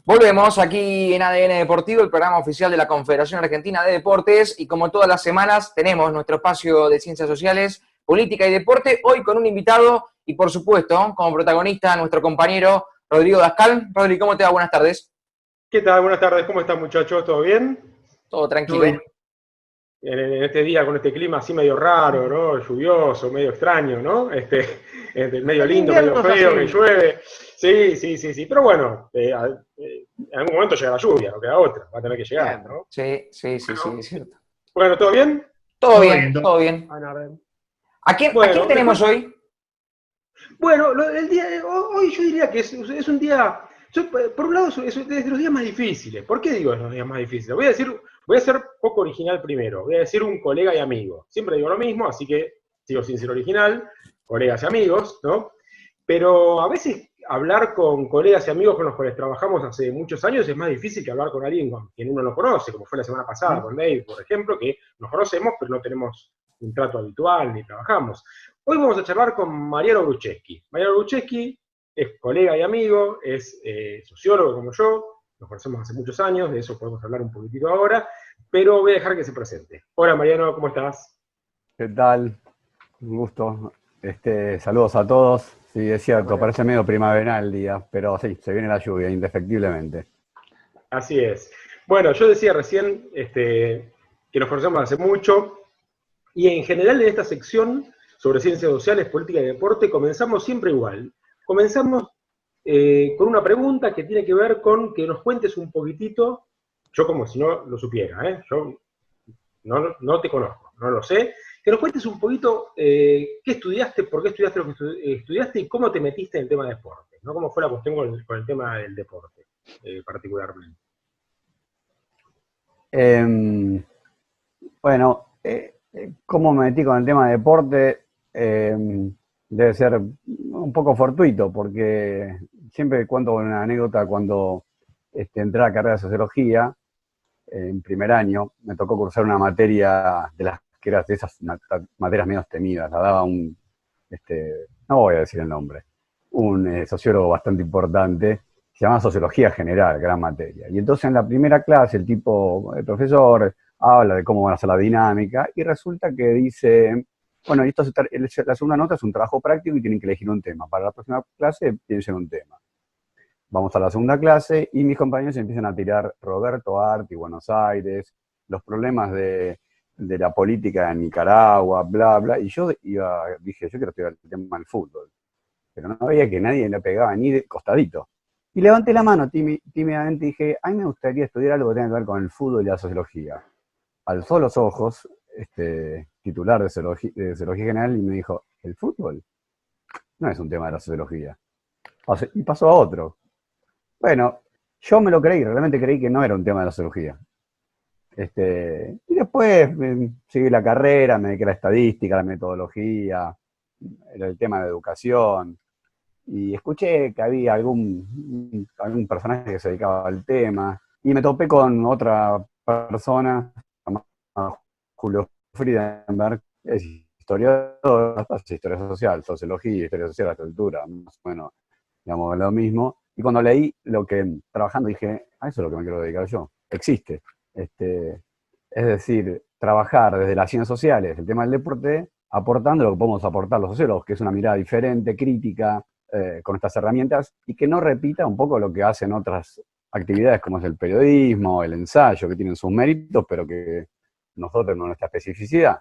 Volvemos aquí en ADN Deportivo, el programa oficial de la Confederación Argentina de Deportes, y como todas las semanas tenemos nuestro espacio de ciencias sociales, política y deporte, hoy con un invitado y por supuesto como protagonista nuestro compañero Rodrigo Dascal. Rodrigo, ¿cómo te va? Buenas tardes. ¿Qué tal? Buenas tardes, ¿cómo están muchachos? ¿Todo bien? Todo Todo tranquilo. bien. En este día con este clima así medio raro, ¿no? Lluvioso, medio extraño, ¿no? Medio El lindo, medio invierno es feo, que así. llueve. Sí. Pero bueno, en algún momento llega la lluvia, no queda otra, va a tener que llegar, Bien. ¿no? Sí, Bueno, es cierto. bueno, ¿todo bien? Todo Todo bien, bien, todo todo bien. Ah, no. ¿A quién Bueno, tenemos después, hoy? bueno, el día de hoy yo diría que es un día, por un lado es de los días más difíciles. ¿Por qué digo es los días más difíciles? Voy a ser poco original primero. Voy a decir un colega y amigo. Siempre digo lo mismo, así que sigo sin ser original, colegas y amigos, ¿no? Pero a veces hablar con colegas y amigos con los cuales trabajamos hace muchos años es más difícil que hablar con alguien con quien uno no conoce, como fue la semana pasada con Dave, por ejemplo, que nos conocemos, pero no tenemos un trato habitual ni trabajamos. Hoy vamos a charlar con Mariano Brucheski. Mariano Brucheski es colega y amigo, es sociólogo como yo, nos conocemos hace muchos años, de eso podemos hablar un poquitito ahora, pero voy a dejar que se presente. Hola Mariano, ¿cómo estás? ¿qué tal? Un gusto. Saludos a todos. Sí, es Hola cierto, Mariano. parece medio primaveral el día, pero sí, se viene la lluvia, indefectiblemente. Así es. Bueno, yo decía recién que nos conocemos hace mucho y en general en esta sección sobre ciencias sociales, política y deporte comenzamos siempre igual. Comenzamos con una pregunta que tiene que ver con que nos cuentes un poquitito, yo como si no lo supiera, yo no te conozco, no lo sé, que nos cuentes un poquito qué estudiaste, por qué estudiaste lo que estudiaste y cómo te metiste en el tema de deporte, ¿no? Cómo fue la cuestión con el tema del deporte particularmente. Em, bueno, ¿cómo me metí con el tema de deporte? Debe ser un poco fortuito, porque siempre cuento una anécdota cuando entré a la carrera de sociología. En primer año me tocó cursar una materia de las que era de esas materias menos temidas. La daba no voy a decir el nombre, un sociólogo bastante importante, se llama Sociología General, gran materia. Y entonces en la primera clase el profesor, habla de cómo van a ser la dinámica y resulta que dice, bueno, la segunda nota es un trabajo práctico y tienen que elegir un tema. Para la próxima clase piensen un tema. Vamos a la segunda clase y mis compañeros empiezan a tirar Roberto Art y Buenos Aires, los problemas de la política en Nicaragua, bla, bla. Y dije, yo quiero estudiar el tema del fútbol. Pero no veía que nadie le pegaba ni de costadito. Y levanté la mano tímidamente y dije, a mí me gustaría estudiar algo que tenga que ver con el fútbol y la sociología. Alzó los ojos, titular de Sociología General, y me dijo, ¿el fútbol? No es un tema de la sociología. Y pasó a otro. Bueno, yo me lo creí, realmente creí que no era un tema de la sociología. Y después seguí la carrera, me dediqué a la estadística, a la metodología, era el tema de educación, y escuché que había algún personaje que se dedicaba al tema, y me topé con otra persona, llamada Julio Friedenberg, es historiador, hace historia social, sociología, historia social a esta altura, más o menos, digamos, lo mismo. Y cuando leí lo que trabajando dije, a eso es lo que me quiero dedicar yo. Existe. Es decir, trabajar desde las ciencias sociales, el tema del deporte, aportando lo que podemos aportar los sociólogos, que es una mirada diferente, crítica, con estas herramientas, y que no repita un poco lo que hacen otras actividades como es el periodismo, el ensayo, que tienen sus méritos, pero que nosotros, con nuestra especificidad,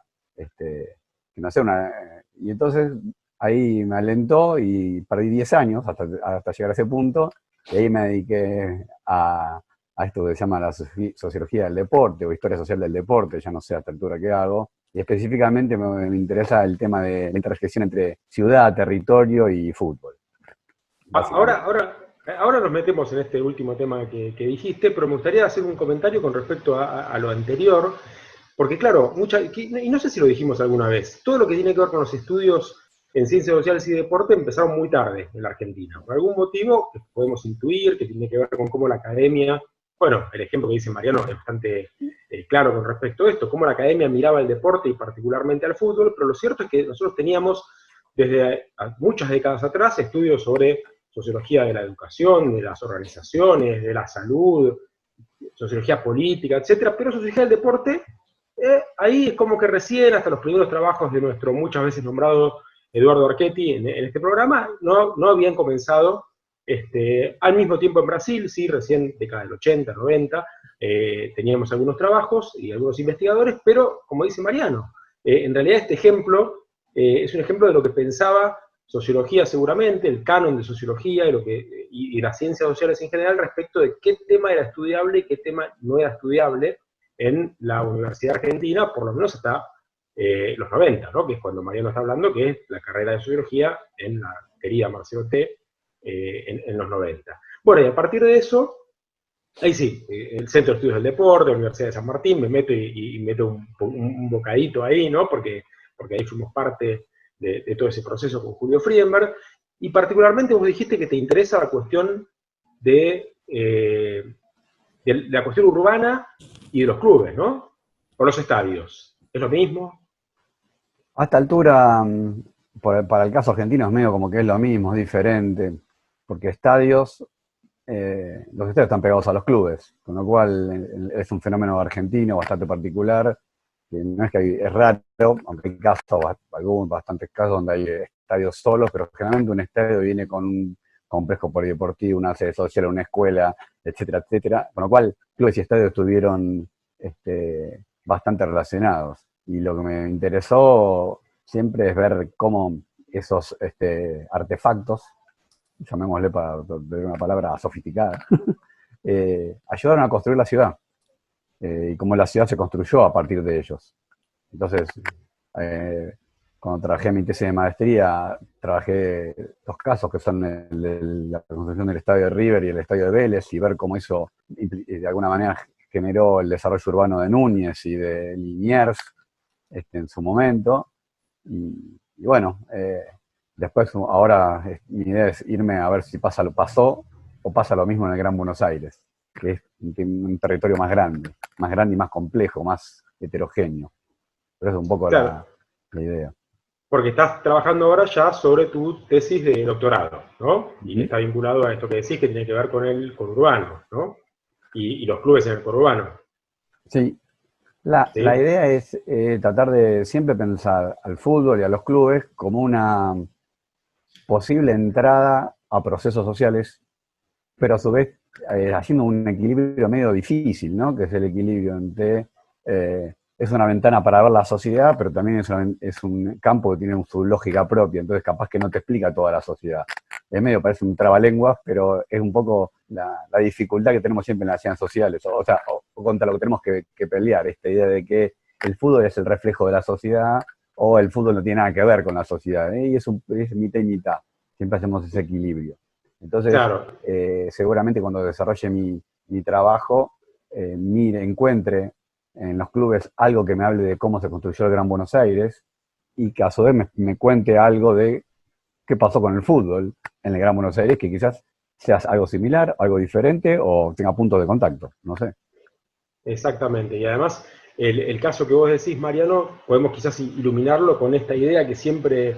que no sea y entonces ahí me alentó y perdí 10 años hasta llegar a ese punto, y ahí me dediqué a esto que se llama la sociología del deporte o historia social del deporte, ya no sé a esta altura qué hago, y específicamente me interesa el tema de la interrelación entre ciudad, territorio y fútbol, Ahora, básicamente. ahora, ahora nos metemos en este último tema que dijiste, pero me gustaría hacer un comentario con respecto a lo anterior, porque claro, y no sé si lo dijimos alguna vez, todo lo que tiene que ver con los estudios en ciencias sociales y deporte empezaron muy tarde en la Argentina. Por algún motivo que podemos intuir, que tiene que ver con cómo la academia, bueno, el ejemplo que dice Mariano es bastante claro con respecto a esto, cómo la academia miraba el deporte y particularmente al fútbol, pero lo cierto es que nosotros teníamos desde muchas décadas atrás estudios sobre sociología de la educación, de las organizaciones, de la salud, sociología política, etcétera, pero sociología del deporte, ahí es como que recién, hasta los primeros trabajos de nuestro muchas veces nombrado Eduardo Archetti en este programa, no habían comenzado al mismo tiempo en Brasil, sí, recién década del 80, 90, teníamos algunos trabajos y algunos investigadores, pero como dice Mariano, en realidad este ejemplo es un ejemplo de lo que pensaba sociología seguramente, el canon de sociología y las ciencias sociales en general respecto de qué tema era estudiable y qué tema no era estudiable en la Universidad Argentina, por lo menos hasta los 90, ¿no? Que es cuando Mariano está hablando, que es la carrera de sociología en la querida Marcelo T. En los 90. Bueno, y a partir de eso, ahí sí, el Centro de Estudios del Deporte, la Universidad de San Martín, me meto y meto un bocadito ahí, ¿no? Porque ahí fuimos parte de todo ese proceso con Julio Friedenberg, y particularmente vos dijiste que te interesa la cuestión de la cuestión urbana y de los clubes, ¿no? O los estadios. ¿Es lo mismo? A esta altura, para el caso argentino es medio como que es lo mismo, es diferente, porque los estadios están pegados a los clubes, con lo cual es un fenómeno argentino bastante particular, que no es que es raro, aunque hay casos, bastantes casos donde hay estadios solos, pero generalmente un estadio viene con un complejo polideportivo, una sede social, una escuela, etcétera, etcétera, con lo cual clubes y estadios estuvieron bastante relacionados. Y lo que me interesó siempre es ver cómo esos artefactos, llamémosle para ver una palabra sofisticada, ayudaron a construir la ciudad, y cómo la ciudad se construyó a partir de ellos. Entonces, cuando trabajé en mi tesis de maestría, trabajé dos casos que son la construcción del estadio de River y el estadio de Vélez, y ver cómo eso de alguna manera generó el desarrollo urbano de Núñez y de Liniers en su momento. Y bueno, después ahora mi idea es irme a ver si pasó o pasa lo mismo en el Gran Buenos Aires, que es un territorio más grande y más complejo, más heterogéneo. Pero es un poco claro, la idea. Porque estás trabajando ahora ya sobre tu tesis de doctorado, ¿no? Y está vinculado a esto que decís que tiene que ver con el conurbano, ¿no? Y los clubes en el conurbano. Sí. ¿Sí? La idea es tratar de siempre pensar al fútbol y a los clubes como una posible entrada a procesos sociales, pero a su vez haciendo un equilibrio medio difícil, ¿no? Que es el equilibrio entre es una ventana para ver la sociedad, pero también es un campo que tiene su lógica propia, entonces capaz que no te explica toda la sociedad. Es medio, parece un trabalenguas, pero es un poco la dificultad que tenemos siempre en las ciencias sociales, o contra lo que tenemos que pelear, esta idea de que el fútbol es el reflejo de la sociedad, o el fútbol no tiene nada que ver con la sociedad, y es mitad y mitad, siempre hacemos ese equilibrio. Entonces, Claro. Seguramente cuando desarrolle mi trabajo, encuentre en los clubes algo que me hable de cómo se construyó el Gran Buenos Aires, y que a su vez me cuente algo de qué pasó con el fútbol en el Gran Buenos Aires, que quizás sea algo similar, algo diferente, o tenga puntos de contacto, no sé. Exactamente, y además el caso que vos decís, Mariano, podemos quizás iluminarlo con esta idea que siempre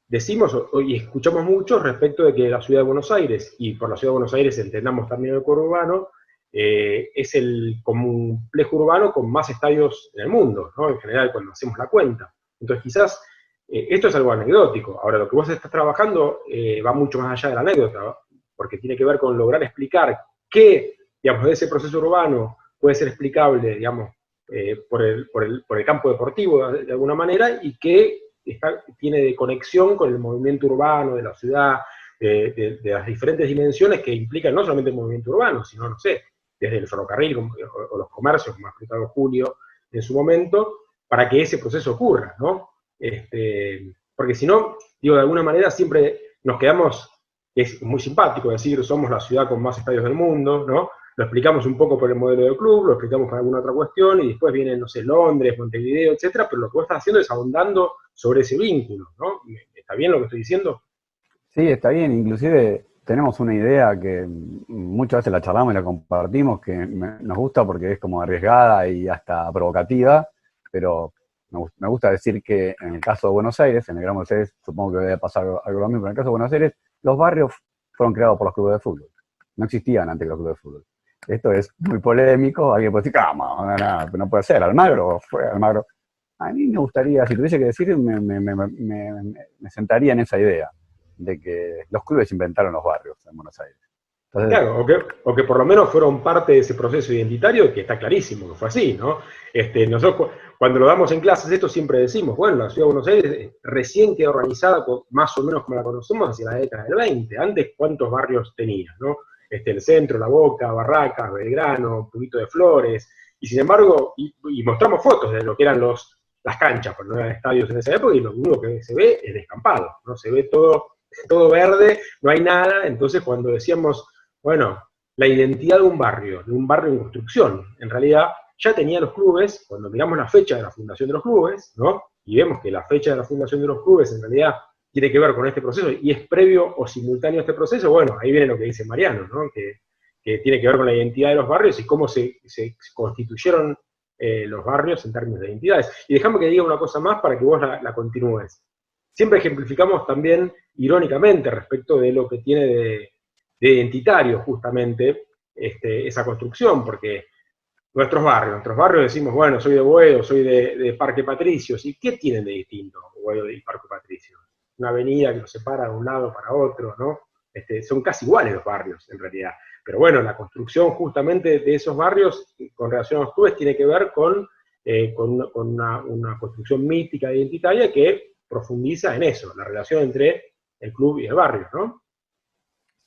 decimos y escuchamos mucho respecto de que la ciudad de Buenos Aires, y por la ciudad de Buenos Aires entendamos también el conurbano, es el complejo urbano con más estadios en el mundo, ¿no? En general, cuando hacemos la cuenta. Entonces, quizás esto es algo anecdótico. Ahora, lo que vos estás trabajando va mucho más allá de la anécdota, ¿no? Porque tiene que ver con lograr explicar qué, digamos, de ese proceso urbano puede ser explicable, digamos, por el campo deportivo de alguna manera, y que tiene de conexión con el movimiento urbano de la ciudad, de las diferentes dimensiones que implican no solamente el movimiento urbano, sino, no sé, desde el ferrocarril o los comercios, como ha explicado Julio en su momento, para que ese proceso ocurra, ¿no? Porque si no, digo, de alguna manera siempre nos quedamos, es muy simpático decir, somos la ciudad con más estadios del mundo, ¿no? Lo explicamos un poco por el modelo del club, lo explicamos por alguna otra cuestión, y después vienen, no sé, Londres, Montevideo, etcétera, pero lo que vos estás haciendo es ahondando sobre ese vínculo, ¿no? ¿Está bien lo que estoy diciendo? Sí, está bien, inclusive tenemos una idea que muchas veces la charlamos y la compartimos, que nos gusta porque es como arriesgada y hasta provocativa, pero me gusta decir que en el caso de Buenos Aires, en el Gran Buenos Aires, supongo que debe pasar algo lo mismo, pero en el caso de Buenos Aires, los barrios fueron creados por los clubes de fútbol. No existían antes que los clubes de fútbol. Esto es muy polémico, alguien puede decir, no puede ser, Almagro fue Almagro. A mí me gustaría, si tuviese que decir, me sentaría en esa idea de que los clubes inventaron los barrios en Buenos Aires. Entonces, claro, o que por lo menos fueron parte de ese proceso identitario, que está clarísimo que fue así, ¿no? Nosotros cuando lo damos en clases, esto siempre decimos, bueno, la Ciudad de Buenos Aires recién quedó organizada más o menos como la conocemos hacia la década del 20. Antes, ¿cuántos barrios tenía, no? El centro, La Boca, Barracas, Belgrano, un poquito de Flores, y sin embargo, y mostramos fotos de lo que eran las canchas, porque no eran estadios en esa época, y lo único que se ve es descampado, ¿no? Se ve todo verde, no hay nada. Entonces cuando decíamos, bueno, la identidad de un barrio en construcción, en realidad ya tenía los clubes, cuando miramos la fecha de la fundación de los clubes, ¿no? Y vemos que la fecha de la fundación de los clubes en realidad tiene que ver con este proceso, y es previo o simultáneo a este proceso, bueno, ahí viene lo que dice Mariano, ¿no? Que tiene que ver con la identidad de los barrios y cómo se constituyeron los barrios en términos de identidades. Y déjame que diga una cosa más para que vos la continúes. Siempre ejemplificamos también, irónicamente, respecto de lo que tiene de identitario justamente esa construcción, porque nuestros barrios decimos, bueno, soy de Boedo, soy de Parque Patricios, ¿y qué tienen de distinto Boedo y Parque Patricios? Una avenida que los separa de un lado para otro, ¿no? Son casi iguales los barrios, en realidad. Pero bueno, la construcción justamente de esos barrios, con relación a los clubes, tiene que ver con una construcción mítica, identitaria, que profundiza en eso, la relación entre el club y el barrio, ¿no?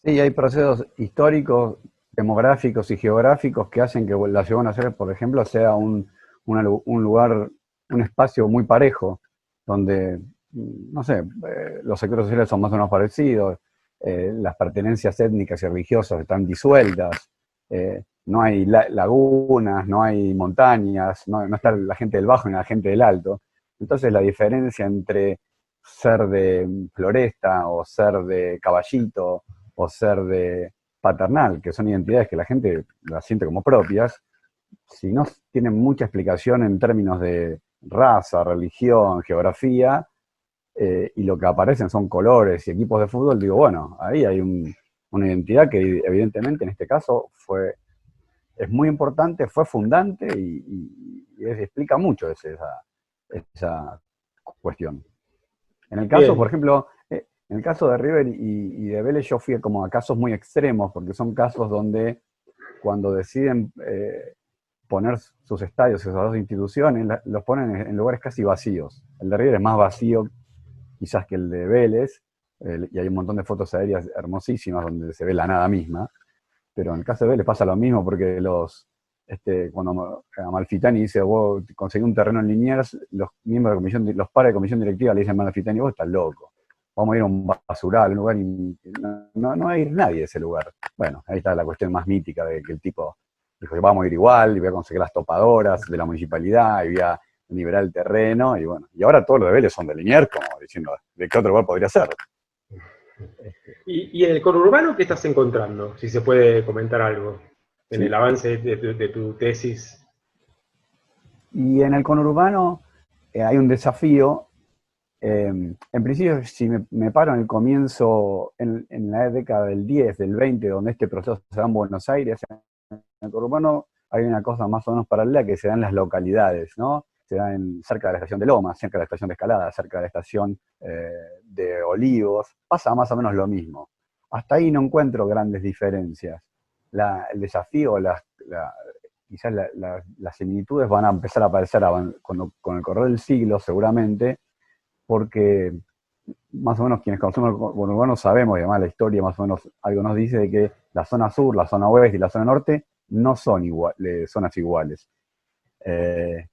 sí, hay procesos históricos, demográficos y geográficos que hacen que la Ciudad de Buenos Aires, por ejemplo, sea un lugar, un espacio muy parejo, donde, no sé, los sectores sociales son más o menos parecidos, las pertenencias étnicas y religiosas están disueltas, no hay lagunas, no hay montañas, no está la gente del Bajo ni la gente del Alto. Entonces la diferencia entre ser de Floresta o ser de Caballito o ser de Paternal, que son identidades que la gente las siente como propias, si no tienen mucha explicación en términos de raza, religión, geografía, y lo que aparecen son colores y equipos de fútbol, digo, bueno, ahí hay una identidad que evidentemente en este caso es muy importante, fue fundante y explica mucho esa cuestión. En el caso, Bien. por ejemplo, en el caso de River y de Vélez, yo fui como a casos muy extremos, porque son casos donde cuando deciden poner sus estadios, esas dos instituciones, los ponen en lugares casi vacíos. El de River es más vacío quizás que el de Vélez, y hay un montón de fotos aéreas hermosísimas donde se ve la nada misma, pero en el caso de Vélez pasa lo mismo, porque cuando Amalfitani dice, vos conseguí un terreno en Liniers, los miembros de comisión, los pares de comisión directiva le dicen a Amalfitani, vos estás loco, vamos a ir a un basural, un lugar, no va a ir nadie a ese lugar. Bueno, ahí está la cuestión más mítica de que el tipo dijo, vamos a ir igual, y voy a conseguir las topadoras de la municipalidad, y voy a liberar el terreno, y bueno, y ahora todos los de Vélez son de Liniers, como diciendo, ¿de qué otro lugar podría ser? ¿Y en el conurbano qué estás encontrando? Si se puede comentar algo en Sí. el avance de tu tesis. Y en el conurbano hay un desafío. En principio, si me paro en el comienzo, en la década del 10, del 20, donde este proceso se da en Buenos Aires, en el conurbano hay una cosa más o menos paralela que se da en las localidades, ¿no? Se da cerca de la estación de Lomas, cerca de la estación de Escalada, cerca de la estación de Olivos, pasa más o menos lo mismo. Hasta ahí no encuentro grandes diferencias. El desafío, quizás las similitudes van a empezar a aparecer con el correr del siglo seguramente, porque más o menos quienes conocemos el conurbano sabemos, y además la historia más o menos algo nos dice de que la zona sur, la zona oeste y la zona norte no son zonas iguales.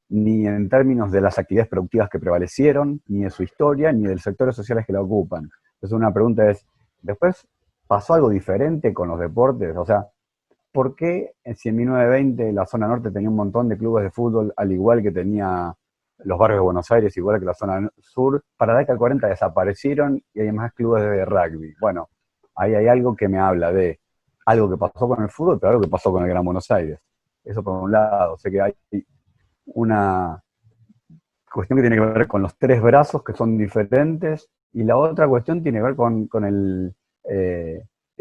Ni en términos de las actividades productivas que prevalecieron, ni de su historia, ni de los sectores sociales que la ocupan. Entonces una pregunta es, ¿después pasó algo diferente con los deportes? O sea, ¿por qué si en 1920 la zona norte tenía un montón de clubes de fútbol, al igual que tenía los barrios de Buenos Aires, igual que la zona sur, para la década del 40 desaparecieron y hay más clubes de rugby? Bueno, ahí hay algo que me habla de algo que pasó con el fútbol, pero algo que pasó con el Gran Buenos Aires. Eso por un lado. O sea que hay una cuestión que tiene que ver con los tres brazos que son diferentes, y la otra cuestión tiene que ver con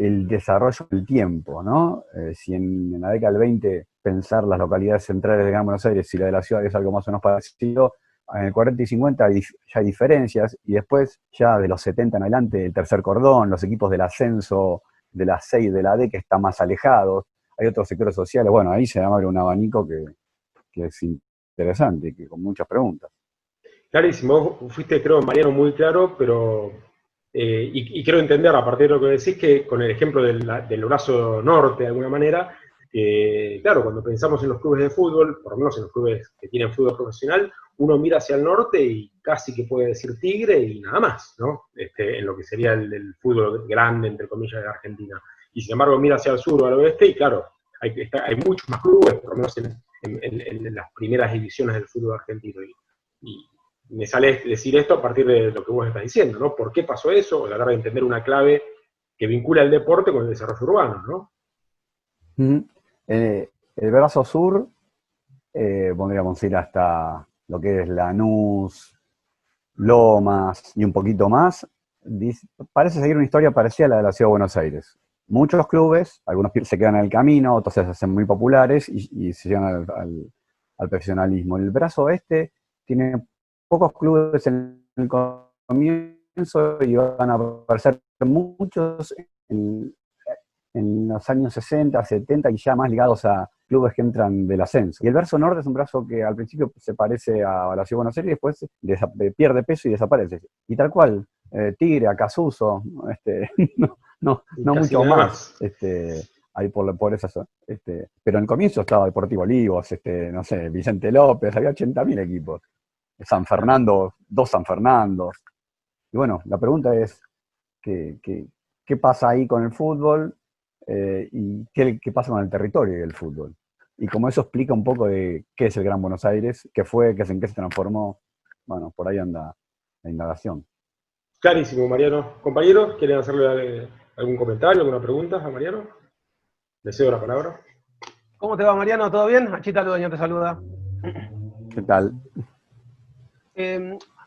el desarrollo del tiempo, ¿no? Si en la década del 20 pensar las localidades centrales de Gran Buenos Aires y la de la ciudad es algo más o menos parecido, en el 40 y 50 ya hay diferencias, y después ya de los 70 en adelante el tercer cordón, los equipos del ascenso de la C y de la D que están más alejados, hay otros sectores sociales, bueno, ahí se abre un abanico que es interesante y que con muchas preguntas. Clarísimo, vos fuiste, creo, Mariano, muy claro, pero y quiero entender, a partir de lo que decís, que con el ejemplo del brazo norte, de alguna manera, claro, cuando pensamos en los clubes de fútbol, por lo menos en los clubes que tienen fútbol profesional, uno mira hacia el norte y casi que puede decir Tigre y nada más, ¿no? En lo que sería el fútbol grande, entre comillas, de Argentina. Y sin embargo mira hacia el sur o al oeste y claro, hay muchos más clubes, por lo menos en las primeras divisiones del fútbol argentino. Y me sale decir esto a partir de lo que vos estás diciendo, ¿no? ¿Por qué pasó eso? O tratar de entender una clave que vincula el deporte con el desarrollo urbano, ¿no? El brazo sur, podríamos ir hasta lo que es Lanús, Lomas y un poquito más. Parece seguir una historia parecida a la de la Ciudad de Buenos Aires. Muchos clubes, algunos se quedan en el camino, otros se hacen muy populares y se llegan al profesionalismo. El brazo oeste tiene pocos clubes en el comienzo y van a aparecer muchos en los años 60, 70 y ya más ligados a clubes que entran del ascenso. Y el brazo norte es un brazo que al principio se parece a la Ciudad de Buenos Aires y después pierde peso y desaparece. Y tal cual, Tigre, Acasuso, no mucho más. Ahí por esas, pero en el comienzo estaba Deportivo Olivos, no sé, Vicente López, había 80.000 equipos. San Fernando, 2 San Fernandos. Y bueno, la pregunta es, ¿qué pasa ahí con el fútbol? Y qué pasa con el territorio del fútbol. Y como eso explica un poco de qué es el Gran Buenos Aires, qué fue, en qué se transformó, bueno, por ahí anda la indagación. Clarísimo, Mariano. Compañeros, ¿quieren hacerle algún comentario, alguna pregunta a Mariano? Le cedo la palabra. ¿Cómo te va, Mariano? ¿Todo bien? Achita Ludeño te saluda. ¿Qué tal?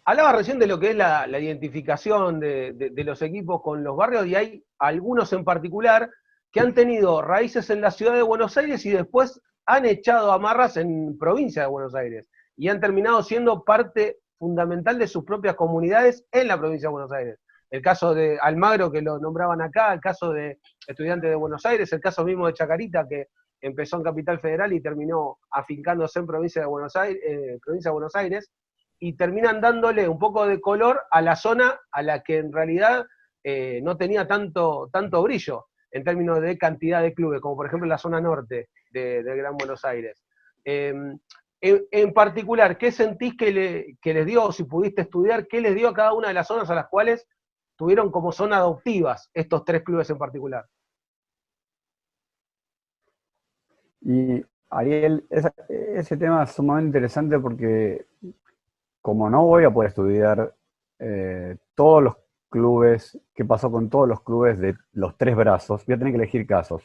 Hablaba recién de lo que es la identificación de los equipos con los barrios, y hay algunos en particular que han tenido raíces en la ciudad de Buenos Aires y después han echado amarras en provincia de Buenos Aires y han terminado siendo parte fundamental de sus propias comunidades en la provincia de Buenos Aires. El caso de Almagro, que lo nombraban acá, el caso de Estudiantes de Buenos Aires, el caso mismo de Chacarita, que empezó en Capital Federal y terminó afincándose en provincia de Buenos Aires, y terminan dándole un poco de color a la zona a la que en realidad no tenía tanto brillo en términos de cantidad de clubes, como por ejemplo la zona norte de Gran Buenos Aires. En particular, ¿qué sentís que les dio, o si pudiste estudiar, qué les dio a cada una de las zonas a las cuales tuvieron como zona adoptivas estos 3 clubes en particular? Y Ariel, ese tema es sumamente interesante porque como no voy a poder estudiar todos los clubes, qué pasó con todos los clubes de los 3 brazos, voy a tener que elegir casos.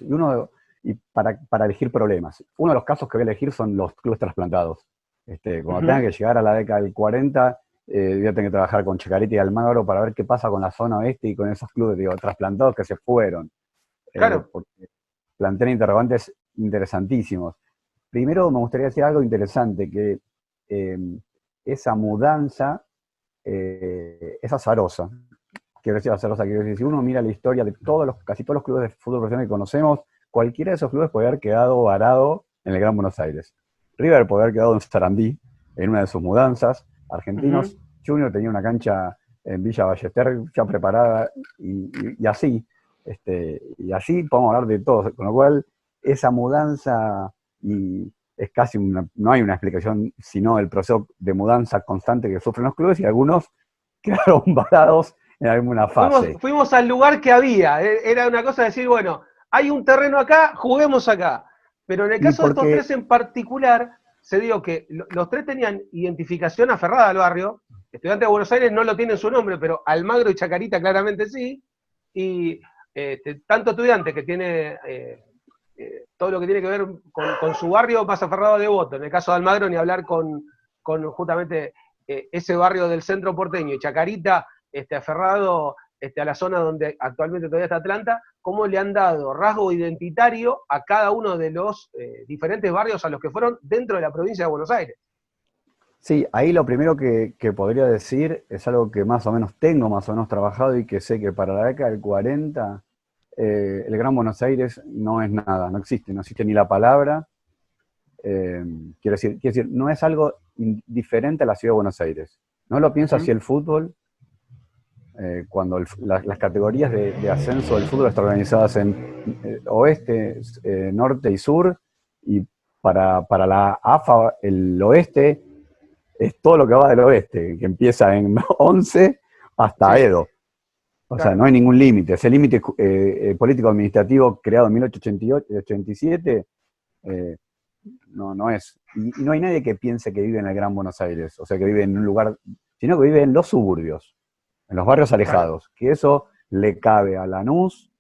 Y para elegir problemas. Uno de los casos que voy a elegir son los clubes trasplantados. Cuando tenga que llegar a la década del 40, voy a tener que trabajar con Chacarita y Almagro para ver qué pasa con la zona oeste y con esos clubes, trasplantados que se fueron. Claro. Porque plantean interrogantes interesantísimos. Primero me gustaría decir algo interesante, que esa mudanza es azarosa. Quiero decir azarosa, quiero decir, si uno mira la historia de casi todos los clubes de fútbol profesional que conocemos, cualquiera de esos clubes puede haber quedado varado en el Gran Buenos Aires. River puede haber quedado en Sarandí, en una de sus mudanzas. Argentinos Junior tenía una cancha en Villa Ballester ya preparada, y así. Y así podemos hablar de todo. Con lo cual, esa mudanza es casi no hay una explicación, sino el proceso de mudanza constante que sufren los clubes, y algunos quedaron varados en alguna fase. Fuimos al lugar que había. Era una cosa de decir, bueno, hay un terreno acá, juguemos acá. Pero en el caso de estos 3 en particular, se dio que los 3 tenían identificación aferrada al barrio. Estudiantes de Buenos Aires no lo tienen su nombre, pero Almagro y Chacarita claramente sí. Y tanto Estudiantes, que tiene todo lo que tiene que ver con su barrio más aferrado a Devoto. En el caso de Almagro, ni hablar con justamente ese barrio del centro porteño. Y Chacarita aferrado a la zona donde actualmente todavía está Atlanta, cómo le han dado rasgo identitario a cada uno de los diferentes barrios a los que fueron dentro de la provincia de Buenos Aires. Sí, ahí lo primero que podría decir es algo que más o menos tengo, más o menos trabajado y que sé que para la década del 40 el Gran Buenos Aires no es nada, no existe ni la palabra. Quiero decir, no es algo diferente a la ciudad de Buenos Aires. No lo pienso así el fútbol, cuando las categorías de ascenso del fútbol están organizadas en oeste, norte y sur, y para la AFA el oeste es todo lo que va del oeste, que empieza en 11 hasta Edo. O sea, no hay ningún límite. Ese límite político-administrativo creado en 1887 no es. Y no hay nadie que piense que vive en el Gran Buenos Aires, o sea, que vive en un lugar, sino que vive en los suburbios, en los barrios alejados. Que eso le cabe a Lanús,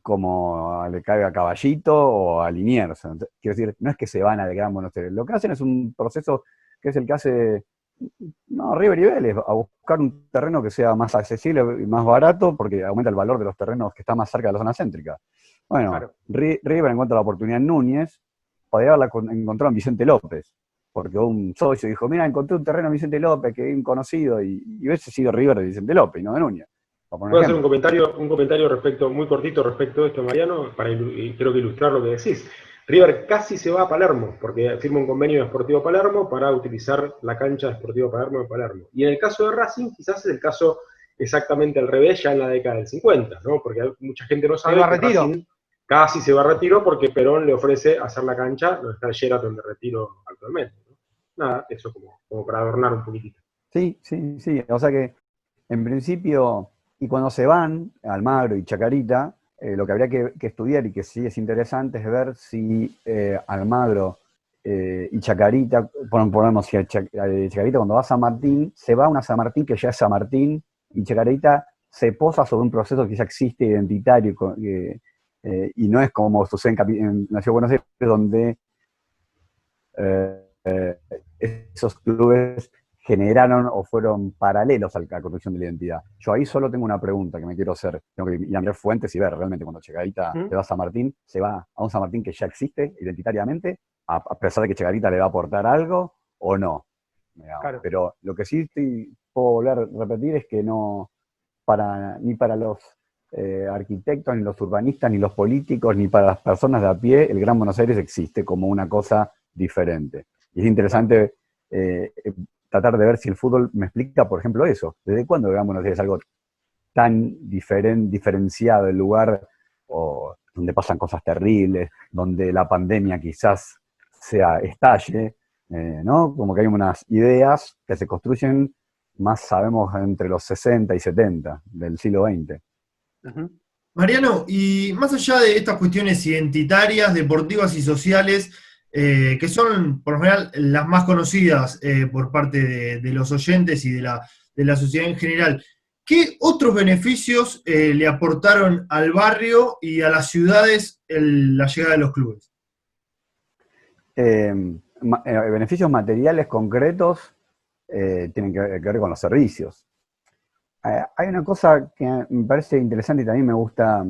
como le cabe a Caballito o a Liniers. Quiero decir, no es que se van al Gran Buenos Aires. Lo que hacen es un proceso que es el que hace River y Vélez, a buscar un terreno que sea más accesible y más barato, porque aumenta el valor de los terrenos que están más cerca de la zona céntrica. Bueno, River encuentra la oportunidad en Núñez, podría haberla encontrado en Vicente López, porque un socio dijo, mira, encontré un terreno en Vicente López, que es un conocido, y hubiese sido River de Vicente López, y no de Núñez. ¿Puedo hacer un comentario muy cortito respecto de esto, Mariano, y creo que ilustrar lo que decís? River casi se va a Palermo, porque firma un convenio de Sportivo Palermo para utilizar la cancha de Sportivo Palermo en Palermo. Y en el caso de Racing, quizás es el caso exactamente al revés, ya en la década del 50, ¿no? Porque mucha gente no sabe que Racing casi se va a retiro porque Perón le ofrece hacer la cancha donde está el Sheraton de Retiro actualmente, ¿no? Nada, eso como para adornar un poquitito. Sí. O sea que, en principio, y cuando se van, Almagro y Chacarita, lo que habría que estudiar y que sí es interesante es ver si Almagro y Chacarita, ponemos si Chacarita cuando va a San Martín, se va a una San Martín que ya es San Martín, y Chacarita se posa sobre un proceso que ya existe identitario, y no es como sucede en la Ciudad de Buenos Aires, donde esos clubes generaron o fueron paralelos a la construcción de la identidad. Yo ahí solo tengo una pregunta que me quiero hacer. Tengo que ir a mirar fuentes y ver realmente cuando Chacarita se va a San Martín, se va a un San Martín que ya existe identitariamente, a pesar de que Chacarita le va a aportar algo o no. Claro. Pero lo que sí puedo volver a repetir es que no, ni para los arquitectos, ni los urbanistas, ni los políticos, ni para las personas de a pie, el Gran Buenos Aires existe como una cosa diferente. Y es interesante tratar de ver si el fútbol me explica, por ejemplo, eso. ¿Desde cuándo el Gran Buenos Aires es algo tan diferenciado, el lugar donde pasan cosas terribles, donde la pandemia quizás estalle, ¿no? Como que hay unas ideas que se construyen, más sabemos, entre los 60 y 70 del siglo XX. Mariano, y más allá de estas cuestiones identitarias, deportivas y sociales, que son por lo general las más conocidas por parte de los oyentes y de la sociedad en general, ¿qué otros beneficios le aportaron al barrio y a las ciudades la llegada de los clubes? Beneficios materiales concretos tienen que ver con los servicios. Hay una cosa que me parece interesante y también me gusta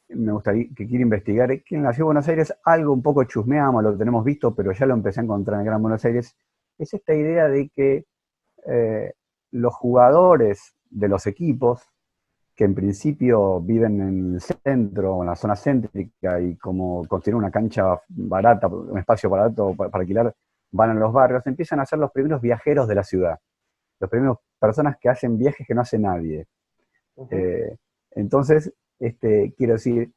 que quiero investigar, es que en la Ciudad de Buenos Aires algo un poco chusmeamos, lo tenemos visto, pero ya lo empecé a encontrar en el Gran Buenos Aires, es esta idea de que los jugadores de los equipos, que en principio viven en el centro o en la zona céntrica y como consideran una cancha barata, un espacio barato para alquilar, van a los barrios, empiezan a ser los primeros viajeros de la ciudad, los primeros personas que hacen viajes que no hace nadie. Entonces, quiero decir,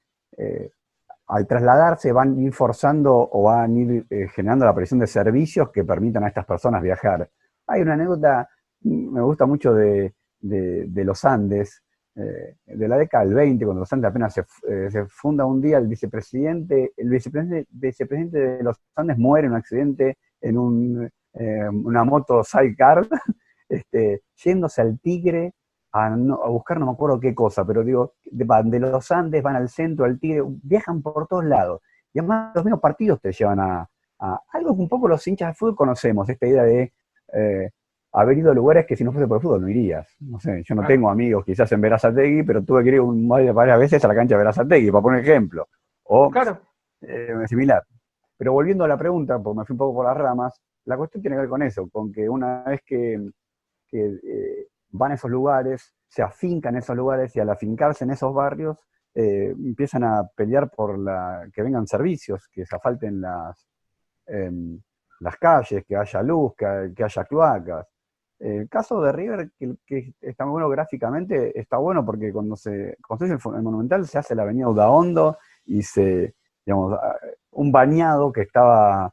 al trasladarse van a ir forzando o van a ir generando la aparición de servicios que permitan a estas personas viajar. Hay una anécdota, me gusta mucho de los Andes, de la década del 20, cuando los Andes apenas se funda un día, el vicepresidente de los Andes muere en un accidente en una moto sidecar, yéndose al Tigre a buscar no me acuerdo qué cosa, pero digo, de los Andes van al centro, al Tigre, viajan por todos lados. Y además los mismos partidos te llevan a algo que un poco los hinchas de fútbol conocemos, esta idea de haber ido a lugares que si no fuese por el fútbol no irías. No sé, yo no tengo amigos quizás en Berazategui, pero tuve que ir varias veces a la cancha de Berazategui, para poner ejemplo. O Claro. similar. Pero volviendo a la pregunta, porque me fui un poco por las ramas, la cuestión tiene que ver con eso, con que una vez que van a esos lugares, se afincan en esos lugares y al afincarse en esos barrios, empiezan a pelear por que vengan servicios, que se asfalten las calles, que haya luz, que haya cloacas. El caso de River, que está muy bueno gráficamente, está bueno porque cuando se construye el Monumental se hace la avenida Udaondo y digamos, un bañado que estaba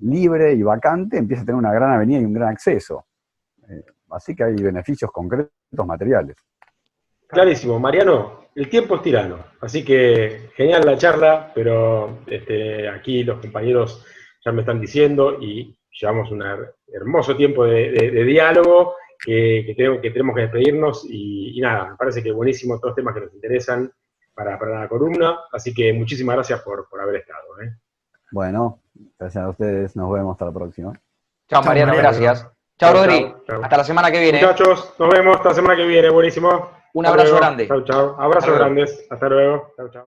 libre y vacante empieza a tener una gran avenida y un gran acceso. Así que hay beneficios concretos materiales. Clarísimo, Mariano, el tiempo es tirano, así que genial la charla, pero aquí los compañeros ya me están diciendo y llevamos un hermoso tiempo de diálogo que tenemos que despedirnos y nada, me parece que buenísimo todos los temas que nos interesan para la columna, así que muchísimas gracias por haber estado. Bueno, gracias a ustedes, nos vemos hasta la próxima. Chao, Mariano, gracias. Chao, Rodri. Chao. Hasta la semana que viene. Muchachos, nos vemos hasta la semana que viene, buenísimo. Un abrazo grande. Chao, chao. Abrazos grandes. Hasta luego. Chao, chao.